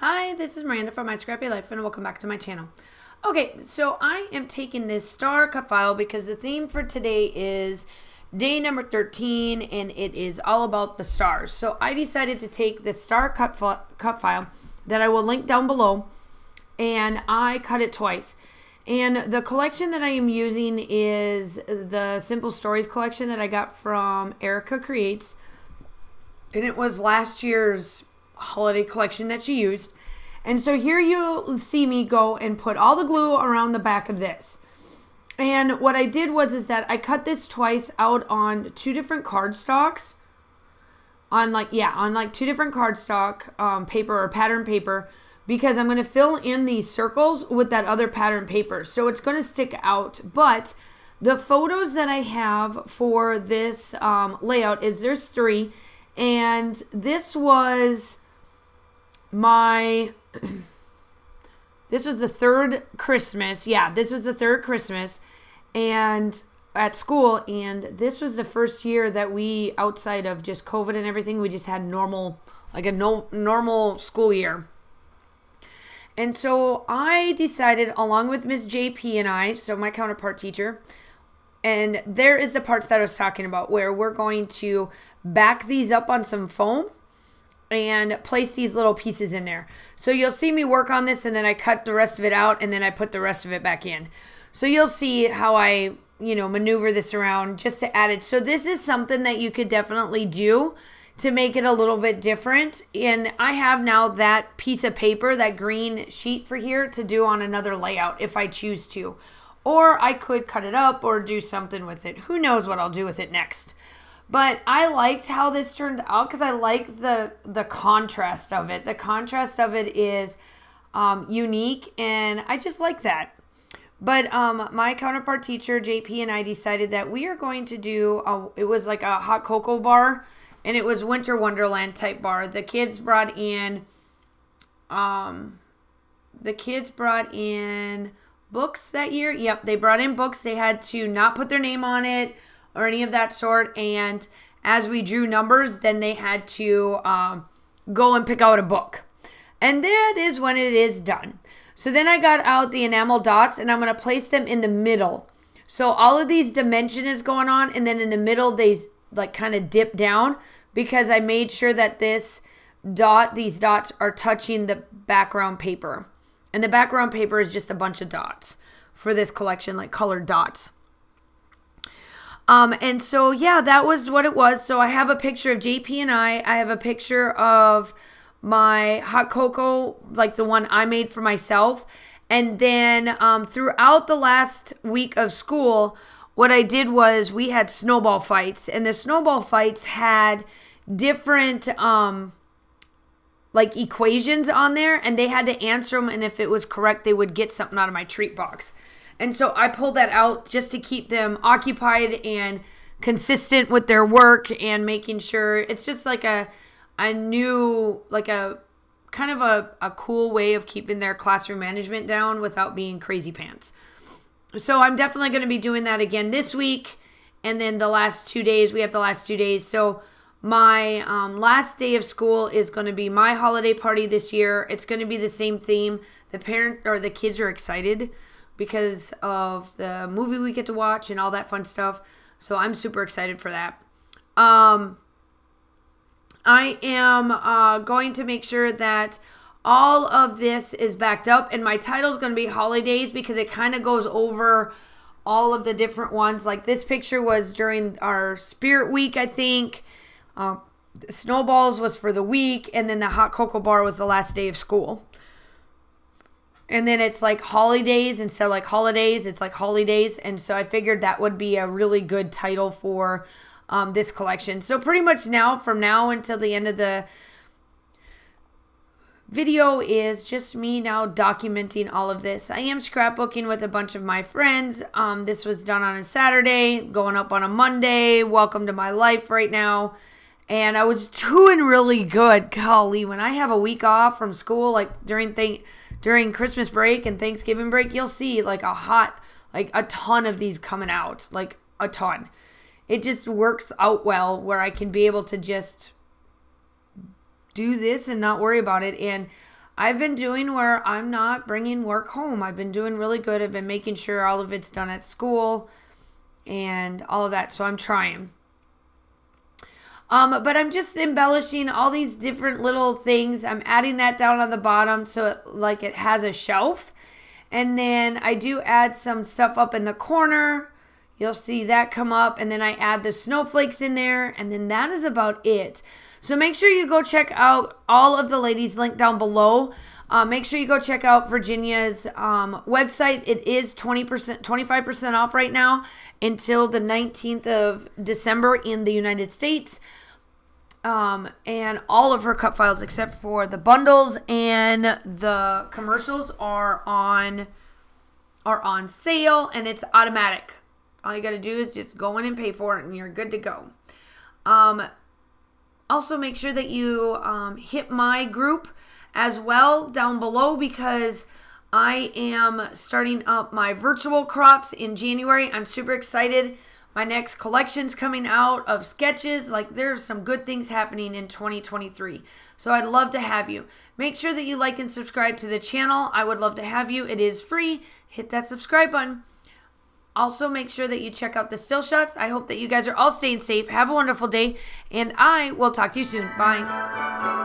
Hi, this is Miranda from My Scrappy Life and welcome back to my channel. Okay, so I am taking this star cut file because the theme for today is day number 13 and it is all about the stars. So I decided to take the star cut file that I will link down below, and I cut it twice. And the collection that I am using is the Simple Stories collection that I got from Erica Creates. And it was last year's holiday collection that she used. And so here you'll see me go and put all the glue around the back of this. And what I did was that I cut this twice out on two different cardstocks. On two different cardstock paper or pattern paper, because I'm going to fill in these circles with that other pattern paper. So it's going to stick out. But the photos that I have for this layout is there's 3. And this was this was the third Christmas. Yeah, this was the third Christmas and at school. And this was the first year that we, outside of just COVID and everything, we just had normal, like a normal school year. And so I decided, along with Miss JP and I, so my counterpart teacher, and there is the parts that I was talking about where we're going to back these up on some foam and place these little pieces in there. So you'll see me work on this, and then I cut the rest of it out, and then I put the rest of it back in. So you'll see how I, maneuver this around just to add it. So this is something that you could definitely do to make it a little bit different. And I have now that piece of paper, that green sheet for here, to do on another layout if I choose to. Or I could cut it up or do something with it. Who knows what I'll do with it next. But I liked how this turned out because I like the contrast of it. The contrast of it is unique, and I just like that. But my counterpart teacher, JP, and I decided that we are going to do, it was like a hot cocoa bar, and it was Winter Wonderland type bar. The kids brought in, books that year. Yep, they brought in books. They had to not put their name on it or any of that sort. And as we drew numbers, then they had to go and pick out a book. And that is when it is done. So then I got out the enamel dots, and I'm going to place them in the middle. So all of these dimension is going on, and then in the middle they like kind of dip down because I made sure that these dots are touching the background paper. And the background paper is just a bunch of dots for this collection, like colored dots. And so, yeah, that was what it was. So I have a picture of JP and I have a picture of my hot cocoa, like the one I made for myself. And then throughout the last week of school, what I did was we had snowball fights. And the snowball fights had different like equations on there, and they had to answer them, and if it was correct, they would get something out of my treat box. And so I pulled that out just to keep them occupied and consistent with their work and making sure it's just like a new, like a kind of a cool way of keeping their classroom management down without being crazy pants. So I'm definitely going to be doing that again this week, and then the last 2 days, we have the last 2 days. So my last day of school is going to be my holiday party this year. It's going to be the same theme. The kids are excited because of the movie we get to watch and all that fun stuff. So I'm super excited for that. I am going to make sure that all of this is backed up, and my title is going to be Holidays because it kind of goes over all of the different ones. Like this picture was during our Spirit Week, I think. Snowballs was for the week, and then the hot cocoa bar was the last day of school. And then it's like holidays instead of like holidays, it's like holidays. And so I figured that would be a really good title for this collection. So pretty much now, from now until the end of the video, is just me now documenting all of this. I am scrapbooking with a bunch of my friends. This was done on a Saturday, going up on a Monday. Welcome to my life right now. And I was doing really good. Golly, when I have a week off from school, like during Christmas break and Thanksgiving break, you'll see like a ton of these coming out, like a ton. It just works out well where I can be able to just do this and not worry about it. And I've been doing where I'm not bringing work home. I've been doing really good. I've been making sure all of it's done at school and all of that. So I'm trying. But I'm just embellishing all these different little things. I'm adding that down on the bottom so it has a shelf. And then I do add some stuff up in the corner. You'll see that come up. And then I add the snowflakes in there. And then that is about it. So make sure you go check out all of the ladies linked down below. Make sure you go check out Virginia's website. It is 25% off right now until the 19th of December in the United States. And all of her cut files except for the bundles and the commercials are on sale, and it's automatic. All you got to do is just go in and pay for it and you're good to go. Also make sure that you hit my group as well down below, because I am starting up my virtual crops in January. I'm super excited. My next collection's coming out of sketches. There's some good things happening in 2023. So I'd love to have you. Make sure that you like and subscribe to the channel. I would love to have you. It is free. Hit that subscribe button. Also, make sure that you check out the still shots. I hope that you guys are all staying safe. Have a wonderful day, and I will talk to you soon. Bye.